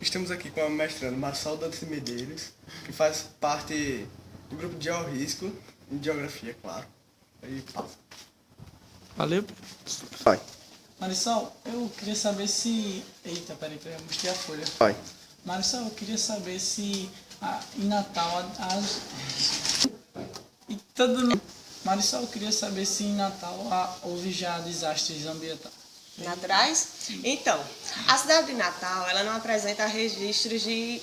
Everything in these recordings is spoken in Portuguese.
Estamos aqui com a mestranda Marçal Dantas Medeiros, que faz parte do grupo de Ao Risco, em Geografia, claro. Aí passa. Valeu. Vai. Marisol, eu queria saber se... Eita, peraí, eu mostrei a folha. Vai. Marisol, eu queria saber se em Natal Marisol, eu queria saber se em Natal houve já desastres ambientais. Naturais? Então, a cidade de Natal, ela não apresenta registros de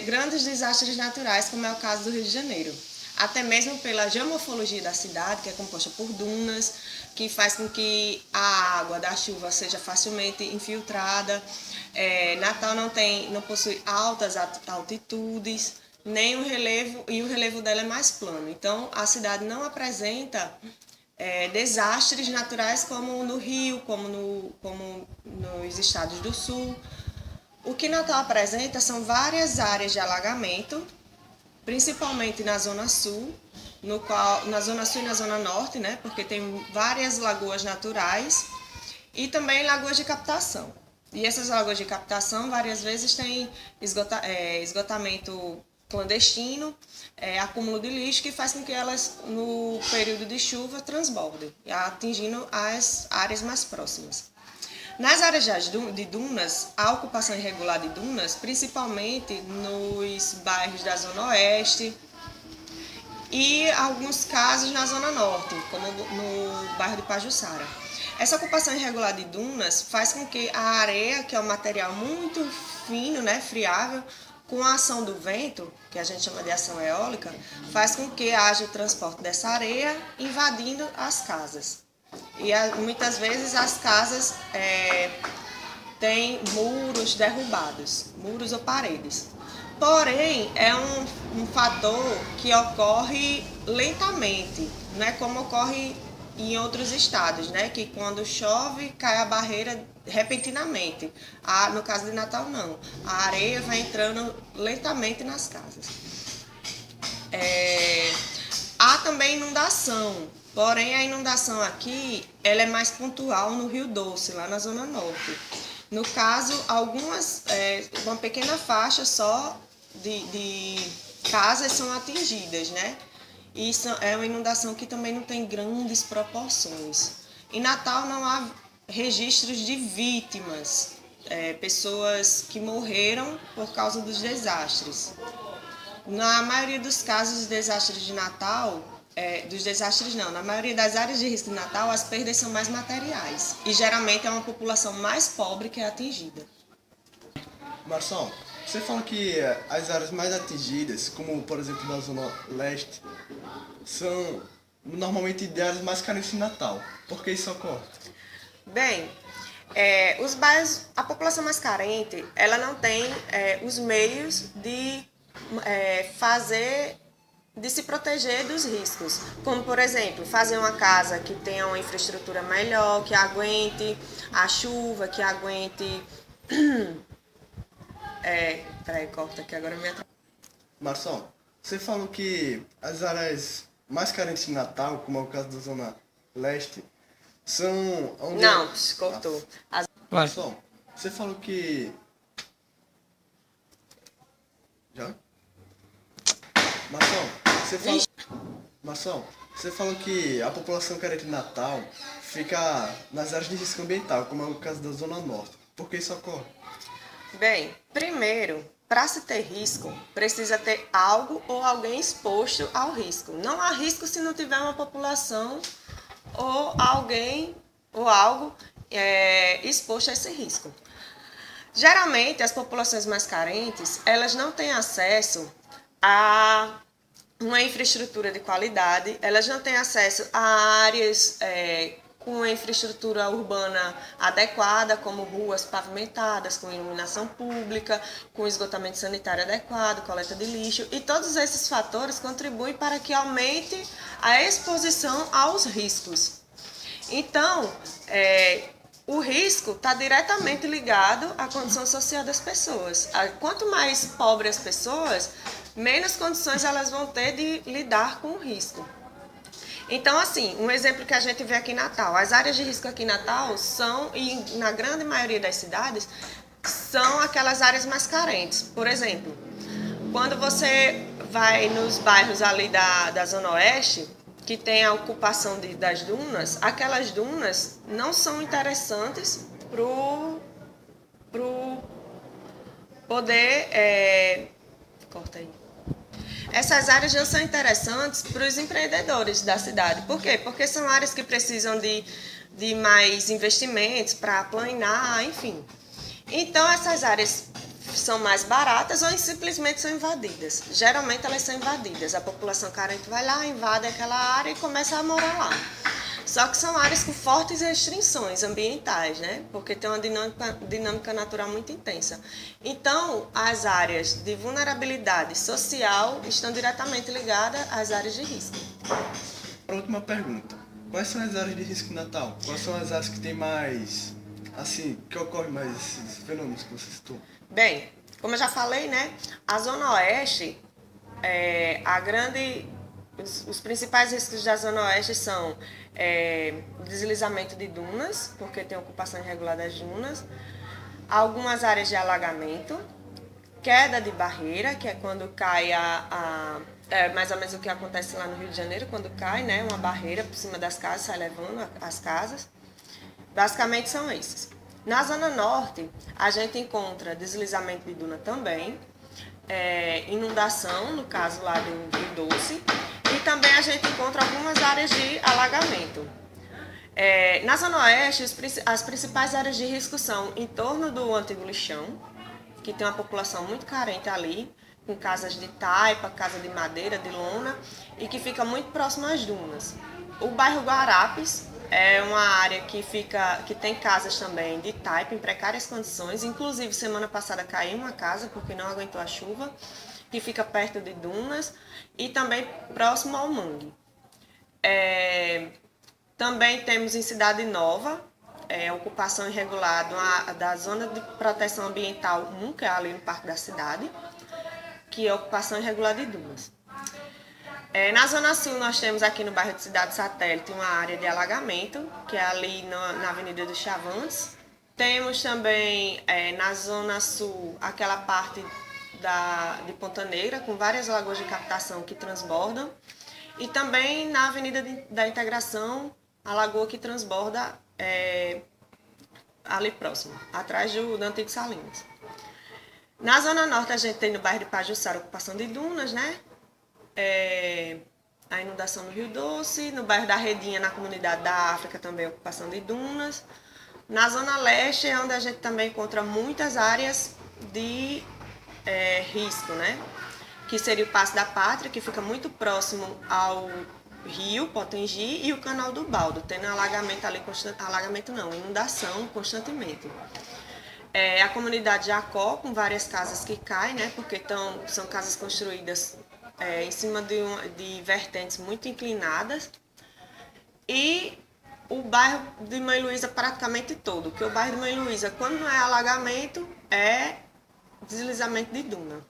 grandes desastres naturais, como é o caso do Rio de Janeiro. Até mesmo pela geomorfologia da cidade, que é composta por dunas, que faz com que a água da chuva seja facilmente infiltrada. Natal não possui altas altitudes, nem o relevo, e o relevo dela é mais plano. Então, a cidade não apresenta desastres naturais como no Rio, como nos estados do Sul. O que Natal apresenta são várias áreas de alagamento, principalmente na Zona Sul, na Zona Sul e na Zona Norte, né, porque tem várias lagoas naturais e também lagoas de captação. E essas lagoas de captação, várias vezes, têm esgotamento clandestino, acúmulo de lixo, que faz com que elas, no período de chuva, transbordem, atingindo as áreas mais próximas. Nas áreas de dunas, a ocupação irregular de dunas, principalmente nos bairros da Zona Oeste e alguns casos na Zona Norte, como no bairro de Pajuçara. Essa ocupação irregular de dunas faz com que a areia, que é um material muito fino, né, friável, com a ação do vento, que a gente chama de ação eólica, faz com que haja o transporte dessa areia invadindo as casas. E muitas vezes as casas têm muros derrubados, muros ou paredes. Porém, é um fator que ocorre lentamente, não é como ocorre em outros estados, né? Que quando chove, cai a barreira repentinamente. No caso de Natal, não. A areia vai entrando lentamente nas casas. Há também inundação, porém a inundação aqui ela é mais pontual no Rio Doce, lá na Zona Norte. No caso, uma pequena faixa só de casas são atingidas, né? Isso é uma inundação que também não tem grandes proporções. Em Natal não há registros de vítimas, pessoas que morreram por causa dos desastres. Na maioria dos casos dos desastres de Natal, na maioria das áreas de risco de Natal, as perdas são mais materiais. E geralmente é uma população mais pobre que é atingida. Marçal, você falou que as áreas mais atingidas, como por exemplo na Zona Leste, são normalmente de áreas mais carentes de Natal. Por que isso ocorre? Bem, os bairros, a população mais carente, ela não tem os meios de se proteger dos riscos. Como, por exemplo, fazer uma casa que tenha uma infraestrutura melhor, que aguente a chuva, que aguente... Peraí, corta aqui, agora me atrapalha. Marçal, você falou que as áreas mais carentes de Natal, como é o caso da Zona Leste, são onde... Não, cortou. Marçal, você falou que... Já? Marçal, você falou que a população carente de Natal fica nas áreas de risco ambiental, como é o caso da Zona Norte. Por que isso ocorre? Bem, primeiro, para se ter risco, precisa ter algo ou alguém exposto ao risco. Não há risco se não tiver uma população ou alguém ou algo exposto a esse risco. Geralmente, as populações mais carentes, elas não têm acesso a uma infraestrutura de qualidade, elas não têm acesso a áreas com uma infraestrutura urbana adequada, como ruas pavimentadas, com iluminação pública, com esgotamento sanitário adequado, coleta de lixo, e todos esses fatores contribuem para que aumente a exposição aos riscos. Então, o risco está diretamente ligado à condição social das pessoas. Quanto mais pobres as pessoas, menos condições elas vão ter de lidar com o risco. Então, assim, um exemplo que a gente vê aqui em Natal. As áreas de risco aqui em Natal são, e na grande maioria das cidades, são aquelas áreas mais carentes. Por exemplo, quando você vai nos bairros ali da Zona Oeste, que tem a ocupação das dunas, aquelas dunas não são interessantes pro poder... corta aí. Essas áreas não são interessantes para os empreendedores da cidade. Por quê? Porque são áreas que precisam de mais investimentos para planear, enfim. Então, essas áreas são mais baratas ou simplesmente são invadidas. Geralmente, elas são invadidas. A população carente vai lá, invade aquela área e começa a morar lá. Só que são áreas com fortes restrições ambientais, né? Porque tem uma dinâmica natural muito intensa. Então, as áreas de vulnerabilidade social estão diretamente ligadas às áreas de risco. A última pergunta. Quais são as áreas de risco em Natal? Quais são as áreas que tem mais, assim, que ocorrem mais esses fenômenos que você citou? Bem, como eu já falei, né? A Zona Oeste, os principais riscos da Zona Oeste são deslizamento de dunas, porque tem ocupação irregular das dunas, algumas áreas de alagamento, queda de barreira, que é quando cai mais ou menos o que acontece lá no Rio de Janeiro, quando cai, né, uma barreira por cima das casas, sai levando as casas. Basicamente são esses. Na Zona Norte, a gente encontra deslizamento de duna também, inundação, no caso lá do Rio Doce, e também a gente encontra algumas áreas de alagamento. Na Zona Oeste, as principais áreas de risco são em torno do Antigo Lixão, que tem uma população muito carente ali, com casas de taipa, casa de madeira, de lona, e que fica muito próximo às dunas. O bairro Guarapes é uma área que tem casas também de taipa em precárias condições, inclusive semana passada caiu uma casa porque não aguentou a chuva, que fica perto de dunas e também próximo ao mangue. Também temos em Cidade Nova, ocupação irregular da Zona de Proteção Ambiental 1, que é ali no Parque da Cidade, que é ocupação irregular de dunas. Na Zona Sul, nós temos aqui no bairro de Cidade Satélite uma área de alagamento, que é ali na Avenida dos Chavantes. Temos também na Zona Sul aquela parte de Ponta Negra, com várias lagoas de captação que transbordam. E também na Avenida da Integração, a lagoa que transborda ali próximo, atrás do Antigo Salinas. Na Zona Norte, a gente tem no bairro de Pajuçara ocupação de dunas, né? A inundação no Rio Doce. No bairro da Redinha, na comunidade da África, também ocupação de dunas. Na Zona Leste é onde a gente também encontra muitas áreas de risco, né? Que seria o Paço da Pátria, que fica muito próximo ao rio Potengi e o Canal do Baldo, tendo alagamento ali, inundação constantemente. A comunidade Jacó, com várias casas que caem, né? Porque são casas construídas em cima de vertentes muito inclinadas. E o bairro de Mãe Luísa praticamente todo, porque o bairro de Mãe Luísa, quando não é alagamento, é deslizamento de duna.